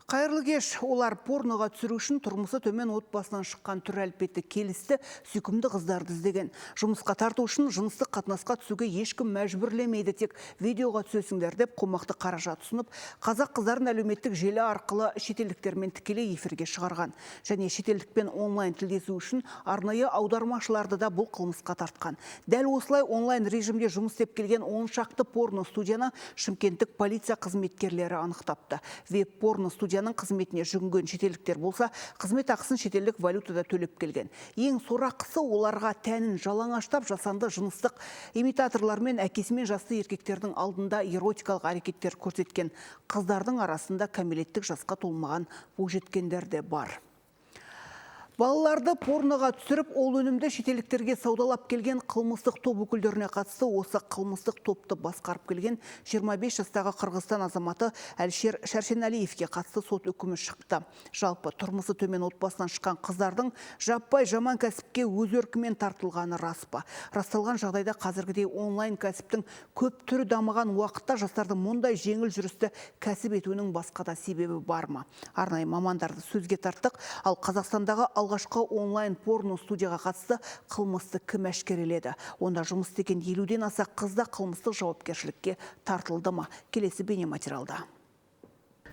Қайырлы кеш, олар порноға түсіру үшін тұрмысы төмен отбасынан шыққан түр әлпеті келісті, сүйкімді қыздарды іздеген. Жұмысқа тарту үшін жыныстық қатынасқа түсуге ешкім мәжбүрлемейді, тек видеоға түсесіңдер деп қомақты қаражат ұсынып, қазақ қыздарын әлеуметтік желі арқылы шетелдіктермен тікелей эфирге шығарған. Және шетелдікпен онлайн тілдесу үшін арнайы аудармашыларды да бұл қылмысқа тартқан. Дәл осылай онлайн режимде жұмыс істеп келген 10 шақты порно студияны шымкенттік полиция қызметкерлері анықтапты. Веб-порно студияның қызметіне жүгінген шетелдіктер болса, қызмет ақысын шетелдік валютада төлеп келген. Ең сорақысы оларға тәнін жалаңаштап жасанды жыныстық имитаторлар мен әкесімен жасты еркектердің алдында эротикалық әрекеттер көрсеткен. Қыздардың арасында кәмелеттік жасқа толмаған бойжеткендер де бар. Балаларды порноға түсіріп, ол өнімді шетелдіктерге саудалап келген қылмыстық топ өкілдеріне қатысты осы қылмыстық топты басқарып келген 25 жастағы Қырғызстан азаматы Әлшер Шәршенәлиевке қатысты сот үкімі шықты. Жалпы тұрмысы төмен отбасынан шыққан қыздардың жаппай жаман кәсіпке өз еркімен тартылғаны рас па? Расталған жағдайда қазіргідей онлайн кәсіптің көп түрі дамыған уақытта жастардың мұндай жеңіл жүрісті кәсіп етуінің басқа да себебі бар ма? Арнайы мамандарды сөзге тарттық, ал Қазақстандағы алғашқы онлайн порно студияға қатысты қылмысты кім әшкереледі? Онда жұмыс істеген 50-ден аса қызда қылмыстық жауапкершілікке тартылды ма? Келесі бейнематериалда.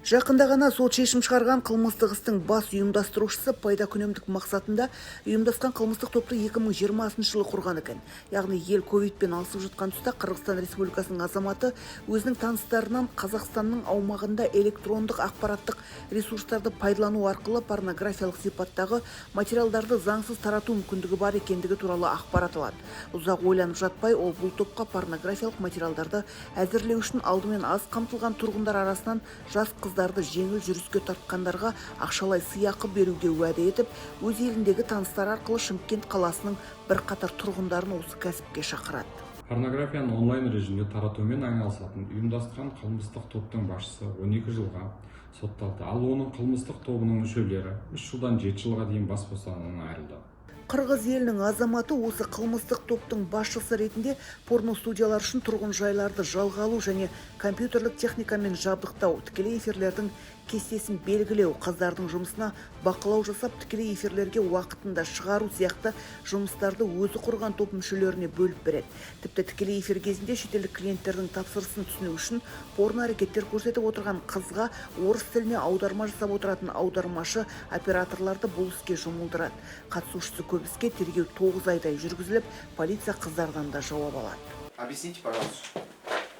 Жақында ғана сот шешім шығарған қылмыстық істің бас ұйымдастырушысы пайда күнемдік мақсатында ұйымдасқан қылмыстық топты 2020 жылы құрған екен. Яғни ел ковидпен алысып жатқан тұста Қырғызстан Республикасының азаматы өзінің таныстарынан Қазақстанның аумағында электрондық ақпараттық ресурстарды пайдалану арқылы порнографиялық сипаттағы материалдарды заңсыз тарату мүмкіндігі бар екендігі туралы ақпарат алады. Ұзақ ойланып жатпай, ол бұл топқа порнографиялық материалдарды әзірлеу үшін алдымен аз қамтылған тұрғындар арасынан жас қыздарды жеңіл жүріске тартқандарға ақшалай сыйақы беруге уәде етіп, өз еліндегі таныстар арқылы Шымкент қаласының бірқатар тұрғындарын осы кәсіпке шақырады. Порнографияны онлайн режимде таратумен айналысатын ұйымдастырған қылмыстық топтың басшысы 12 жылға сотталды. Ал оның қылмыстық тобының мүшелері 3 жылдан 7 жылға дейін бас бостандығынан айырылды. Қырғыз елінің азаматы осы қылмыстық топтың басшысы ретінде порно студиялар үшін тұрғын жайларды жалға алу және компьютерлік техникамен жабдықтау, тікелей эфирлердің кестесін белгілеу, қыздардың жұмысына бақылау жасап, тікелей эфирлерге уақытында шығару сияқты жұмыстарды өзі құрған топ мүшелеріне бөліп береді. Тіпті тікелей эфир кезінде шетелдік клиенттердің тапсырысын түсіну үшін порно әрекеттер көрсетіп отырған қызға орыс тіліне аударма жасап отыратын аудармашы операторларды бұл іске жұмылдырады. Қатысушысы көп іске тергеу 9 айдай жүргізіліп, полиция қыздардан да жауап алады. Объясните, пожалуйста,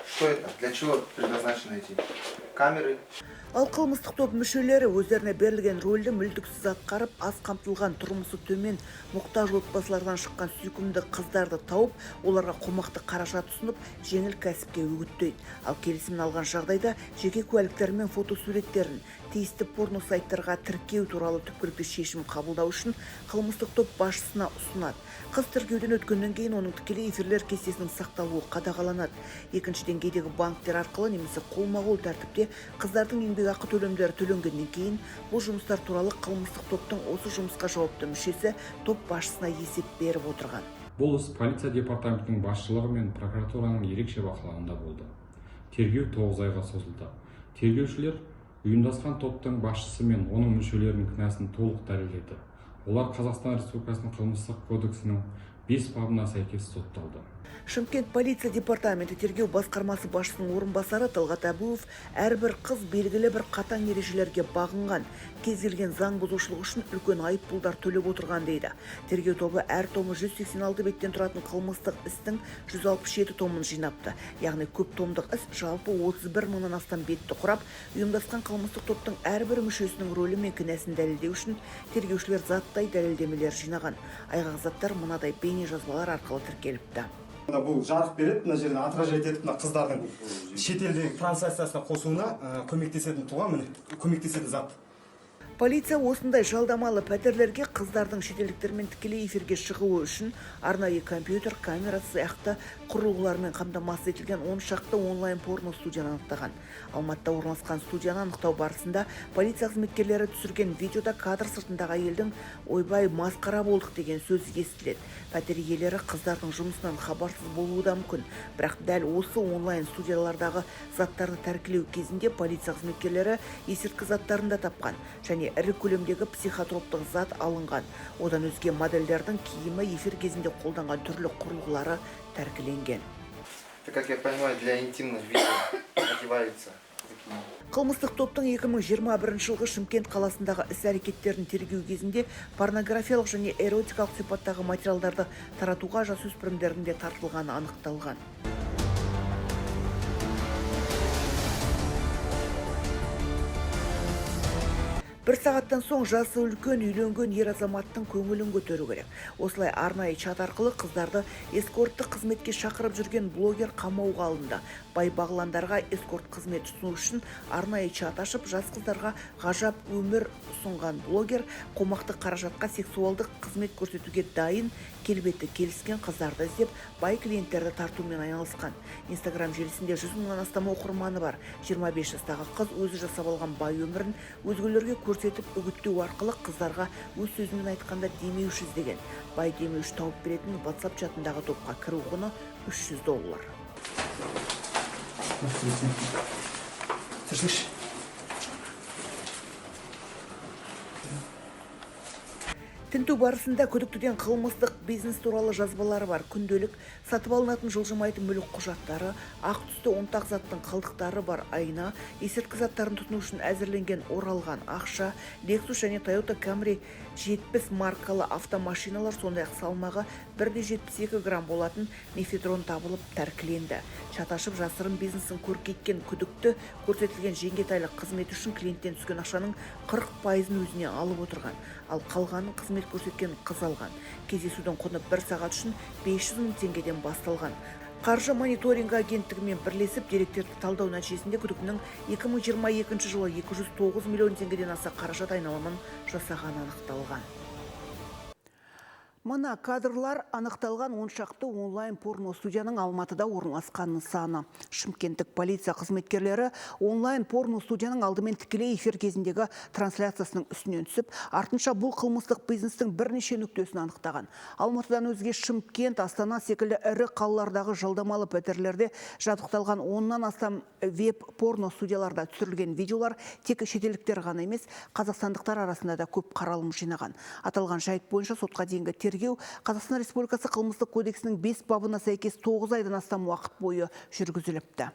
что это? Для чего предназначены эти камеры? Ал қылмыстық топ мүшелері өздеріне берілген рөлді мүлтіксіз атқарып, аз қамтылған тұрмысы төмен мұқтаж отбасылардан шыққан сүйкімді қыздарды тауып, оларға қомақты қаражат ұсынып, жеңіл кәсіпке үгіттейді. Ал келісімін алған жағдайда жеке куәліктері мен фотосуреттерін тиісті порно сайттарға тіркеу туралы түпкілікті шешім қабылдау үшін қылмыстық топ басшысына ұсынады. Қыз тіркеуден өткеннен кейін оның тікелей эфирлер кестесінің сақталуы қадағаланады. Екінші деңгейдегі банктер арқылы немесе қолма-қол тәртіпте қыздардың еңбекақы төлемдері төленгеннен кейін бұл жұмыстар туралы қылмыстық топтың осы жұмысқа жауапты мүшесі топ басшысына есеп беріп отырған. Бұл іс полиция департаментінің басшылығы мен прокуратураның ерекше бақылауында болды. Тергеу 9 айға созылды. Тергеушілер ұйымдасқан топтың басшысы мен оның мүшелерінің кінәсін толық дәлелдеді. Олар Қазақстан Республикасының қылмыстық кодексінің 5 бабына сәйкес сотталды. Шымкент полиция департаменті тергеу басқармасы басшысының орынбасары Талғат Әбуов әрбір қыз белгілі бір қатаң ережелерге бағынған, кез келген заң бұзушылық үшін үлкен айыппұлдар төлеп отырған дейді. Тергеу тобы әр томы 186 беттен тұратын қылмыстық істің 167 томын жинапты. Яғни көп томдық іс жалпы 31 мыңнан астам бетті құрап, ұйымдасқан қылмыстық топтың әрбір мүшесінің рөлі мен кінәсін дәлелдеу үшін тергеушілер заттай дәлелдемелер жинаған. Айғақ заттар мынадай бейне жазбалар арқылы тіркеліпті. Бұл жарық береді, мына жерден отражать етіп, қыздардың шетелдегі трансляциясына қосуына көмектесетін тұлға, көмектесетін зат. Полиция осындай жалдамалы пәтерлерге қыздардың шетелдіктермен тікелей эфирге шығуы үшін арнайы компьютер, камера сияқты құрылғылармен қамтамасыз етілген 10 шақты онлайн порно студияны анықтаған. Алматыда орналасқан студияны анықтау барысында полиция қызметкерлері түсірген видеода кадр сыртындағы әйелдің ойбай масқара болдық деген сөз естіледі. Пәтер иелері қыздардың жұмысынан хабарсыз болуы да мүмкін. Бірақ дәл осы онлайн студиялардағы заттарды тәркілеу кезінде полиция қызметкерлері есірткі заттарын да тапқан және ірі көлемдегі психотроптық зат алынған. Одан өзге модельдердің киімі, эфир кезінде қолданған түрлі құрылғылары тәркіленген. Это, как я понимаю, для интимных видео одеваются. Қылмыстық топтың 2021 жылғы Шымкент қаласындағы іс-әрекеттерін тергеу кезінде порнографиялық және эротикалық сипаттағы материалдарды таратуға жасөспірімдердің де тартылғаны анықталған. Бір сағаттан соң жасы үлкен үйленген ер азаматтың көңілін көтеру керек. Осылай арнайы чат арқылы қыздарды эскорттық қызметке шақырып жүрген блогер қамауға алынды. Бай-бағландарға эскорт қызмет ұсыну үшін арнайы чат ашып, жас қыздарға ғажап өмір ұсынған блогер қомақты қаражатқа сексуалдық қызмет көрсетуге дайын келбеті келіскен қыздарды іздеп, бай клиенттерді тартумен айналысқан. Инстаграм желісінде 100 мыңнан астам оқырманы бар. 25 жастағы қыз өзі жасап алған бай өмірін өзгелерге көрсетіп, үгіттеу арқылы қыздарға өз сөзімен айтқанда демеуші іздеген. Бай демеуші тауып беретін WhatsApp чатындағы топқа кіру құны $300. Тінту барысында күдіктіден қылмыстық бизнес туралы жазбалары бар. Күнделік сатып алынатын жылжымайтын мүлік құжаттары, ақ түсті ұнтақ заттың қалдықтары бар айна, есірткі заттарын тұтыну үшін әзірленген оралған ақша, Lexus және Toyota Camry 70 маркалы автомашиналар, сондай-ақ салмағы 1,72 грамм болатын мефедрон табылып тәркіленді. Чат ашып жасырын бизнесін көркейткен күдікті көрсетілген жеңгетайлық қызмет үшін клиенттен түскен ақшаның 40%-ын өзіне алып отырған. Ал қалғанын қызмет көрсеткен қыз алған. Кездесудің құны 1 сағат үшін 500 мың теңгеден басталған. Қаржы мониторингі агенттігімен бірлесіп деректерді талдау нәтижесінде күдіктінің 2022 жылы 209 миллион теңгеден аса қаражат айналымын жасағаны анықталған. Мына кадрлар анықталған 10 шақты онлайн порно студияның Алматыда орналасқан нысаны. Шымкенттік полиция қызметкерлері онлайн порно студияның алдымен тікелей эфир кезіндегі трансляциясының үстінен түсіп, артынша бұл қылмыстық бизнестің бірнеше нүктесін анықтаған. Алматыдан өзге Шымкент, Астана секілді ірі қалалардағы жалдамалы пәтерлерде жабдықталған 10-нан астам веб-порно студияларда түсірілген видеолар тек шетелдіктер ғана емес, қазақстандықтар арасында да көп қаралым жинаған. Аталған жайт бойынша сотқа дейінгі Қазақстан Республикасы қылмыстық кодексінің 5 бабына сәйкес 9 айдан астам уақыт бойы жүргізіліпті.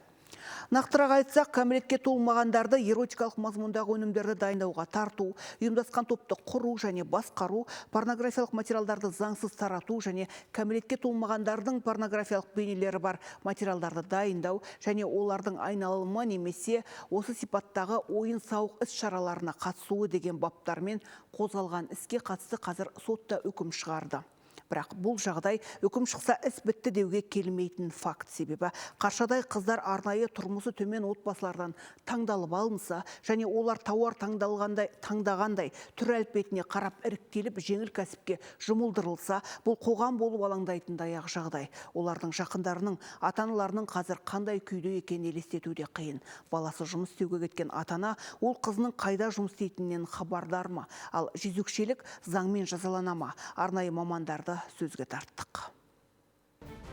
Нақтырақ айтсақ, кәмелетке толмағандарды эротикалық мазмұндағы өнімдерді дайындауға тарту, ұйымдасқан топты құру және басқару, порнографиялық материалдарды заңсыз тарату және кәмелетке толмағандардың порнографиялық бейнелері бар материалдарды дайындау және олардың айналымы немесе осы сипаттағы ойын-сауық іс-шараларына қатысуы деген баптармен қозғалған іске қатысты қазір сотта үкім шығарды. Бірақ бұл жағдай үкім шықса іс бітті деуге келмейтін факт, себебі қаршадай қыздар арнайы тұрмысы төмен отбасылардан таңдалып алынса және олар тауар таңдағандай түр әлпетіне қарап іріктеліп жеңіл кәсіпке жұмылдырылса, бұл қоғам болып алаңдайтындай ақ жағдай. Олардың жақындарының, ата-аналарының қазір қандай күйде екенін елестетуде қиын. Баласы жұмыс істеуге кеткен ата-ана ол қызының қайда жұмыс істейтінінен хабардар ма? Ал жезөкшелік заңмен жазалана ма? Арнайы мамандарды сөзге тарттық.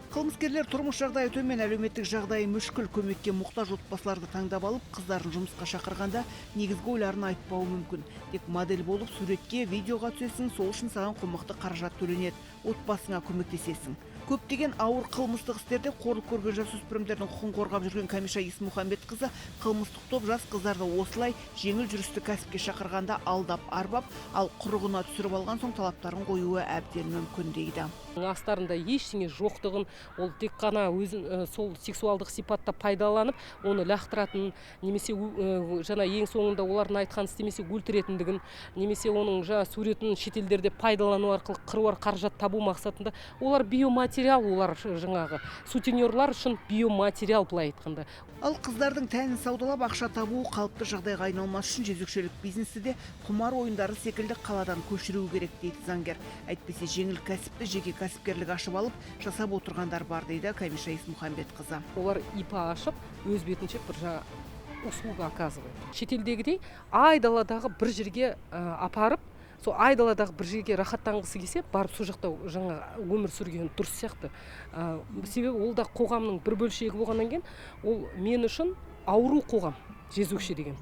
Қылмыскерлер тұрмыс жағдайы төмен, әлеуметтік жағдайы мүшкіл, көмекке мұқтаж отбасыларды таңдап алып, қыздарын жұмысқа шақырғанда негізгі ойларын айтпауы мүмкін. Тек модель болып суретке, видеоға түсесің, сол үшін саған қомақты қаражат төленеді, отбасыңа көмектесесің. Көптеген ауыр қылмыстық істерде қорлық көрген жасөспірімдердің құқын қорғап жүрген Камиша Есмұхамбетқызы қылмыстық топ жас қыздарды осылай жеңіл жүрісті кәсіпке шақырғанда алдап арбап, ал құрығына түсіріп алған соң талаптарын қоюы әбден мүмкін дейді. Астарында ештеңе жоқтығын, ол тек қана өзін сол сексуалдық сипатта пайдаланып, оны лақтыратын, немесе жаңа ең соңында олардың айтқан істемесе өлтіретіндігін, немесе оның жаңа суретін шетелдерде пайдалану арқылы қыруар қаражат табу мақсатында олар биоматериал биоматериал, олар жаңағы сутенерлар үшін биоматериал былай айтқанда. Ал қыздардың тәнін саудалап ақша табу қалыпты жағдайға айналмас үшін жезөкшелік бизнесті де құмар ойындары секілді қаладан көшіру керек дейді заңгер. Әйтпесе жеңіл кәсіпті жеке кәсіпкерлік ашып алып жасап отырғандар бар дейді Камиша Есмұхамбетқызы. Олар ИПА ашып, өз бетінше бір услуга оказывает. Шетелдегідей айдаладағы бір жерге апарып, сол айдаладағы бір жерге рахаттанғысы келсе, барып сол жақта жаңа өмір сүрген дұрыс сияқты. Себебі ол да қоғамның бір бөлшегі болғаннан кейін, ол мен үшін ауру қоғам, жезөкше деген.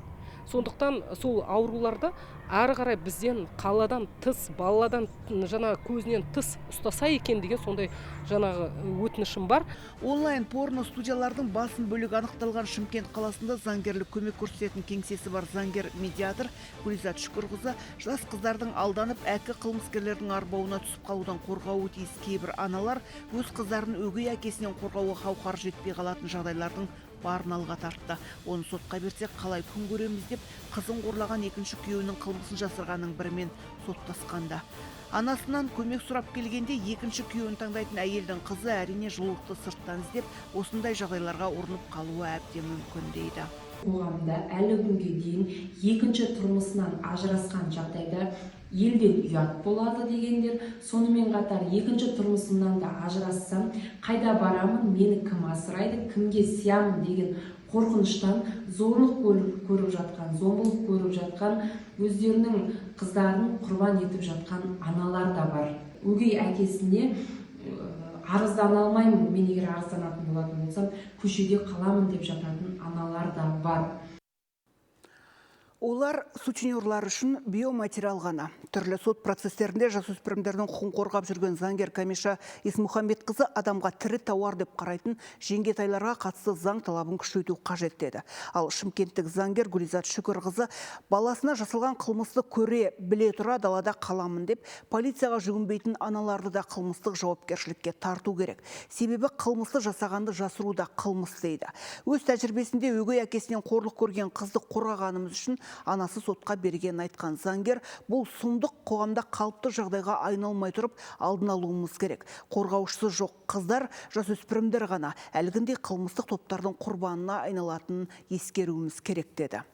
Сондықтан сол ауруларды ары қарай бізден қаладан тыс, баладан жаңа көзінен тыс ұстаса екен деген сондай жаңағы өтінішім бар. Онлайн порно студиялардың басым бөлігі анықталған Шымкент қаласында заңгерлік көмек көрсететін кеңсесі бар заңгер медиатор Гүлизат Шүкірқызы жас қыздардың алданып әкі қылмыскерлердің арбауына түсіп қалудан қорғауы тиіс кейбір аналар өз қыздарын өгей әкесінен қорғауға қауқары жетпей қалатын жағдайлардың барын алға тартты. Оны сотқа берсек қалай күн көреміз деп қызын қорлаған екінші күйеуінің қылмысын жасырғанның бірімен соттасқанда. Анасынан көмек сұрап келгенде екінші күйеуін таңдайтын әйелдің қызы әрине жылулықты сырттан іздеп, осындай жағдайларға ұрынып қалуы әбден мүмкін дейді. Қоғамда әлі күнге дейін екінші тұрмысынан ажырасқан жағдайда елден ұят болады дегендер, сонымен қатар екінші тұрмысымнан да ажырассам, қайда барамын, мені кім асырайды, кімге сиямын деген қорқыныштан зорлық көріп жатқан, зомбылық көріп жатқан, өздерінің қыздарын құрбан етіп жатқан аналар да бар. Өгей әкесіне арыздана алмаймын, мен егер арызданатын болатын болсам, көшеде қаламын деп жататын аналар да бар. Олар сутенерлар үшін биоматериал ғана. Түрлі сот процесстерінде жасөспірімдердің құқын қорғап жүрген заңгер Камиша Есмұхамбетқызы адамға тірі тауар деп қарайтын жеңгетайларға қатысты заң талабын күшейту қажет деді. Ал шымкенттік заңгер Гүлизат Шүкірқызы баласына жасалған қылмысты көре біле тұра далада қаламын деп полицияға жүгінбейтін аналарды да қылмыстық жауапкершілікке тарту керек. Себебі қылмысты жасағанды жасыру да қылмыс дейді. Өз тәжірибесінде өгей әкесінен қорлық көрген қызды қорғағанымыз үшін анасы сотқа берген айтқан заңгер, бұл сұмдық қоғамда қалыпты жағдайға айналмай тұрып алдын алуымыз керек. Қорғаушысы жоқ қыздар, жасөспірімдер ғана әлгіндей қылмыстық топтардың құрбанына айналатынын ескеруіміз керек деді.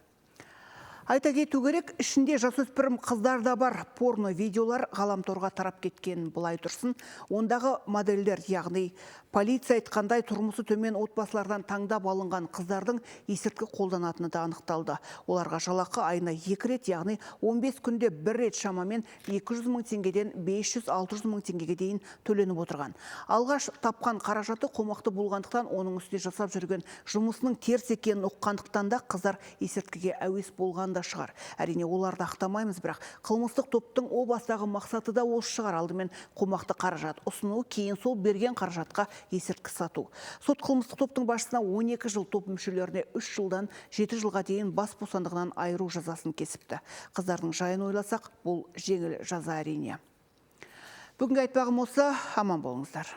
Айта кету керек, ішінде жасөспірім қыздар да бар. Порно видеолар ғаламторға тарап кеткен былай тұрсын. Ондағы модельдер, яғни полиция айтқандай тұрмысы төмен отбасылардан таңдап алынған қыздардың есірткі қолданатыны да анықталды. Оларға жалақы айына 2 рет, яғни 15 күнде 1 рет шамамен 200 мың теңгеден 500-600 мың теңгеге дейін төленіп отырған. Алғаш тапқан қаражаты қомақты болғандықтан, оның үстіне жасап жүрген жұмысының теріс екенін ұққандықтан да қыздар есірткіге әуес болған да шығар. Әрине оларды ақтамаймыз, бірақ қылмыстық топтың о бастағы мақсаты да осы шығар. Алдымен қомақты қаражат ұсыну, кейін сол берген қаражатқа есірткі сату. Сот қылмыстық топтың басшысына 12 жыл, топ мүшелеріне 3 жылдан 7 жылға дейін бас бостандығынан айыру жазасын кесіпті. Қыздардың жайын ойласақ, бұл жеңіл жаза әрине. Бүгінгі айтпағым осы, аман болыңыздар.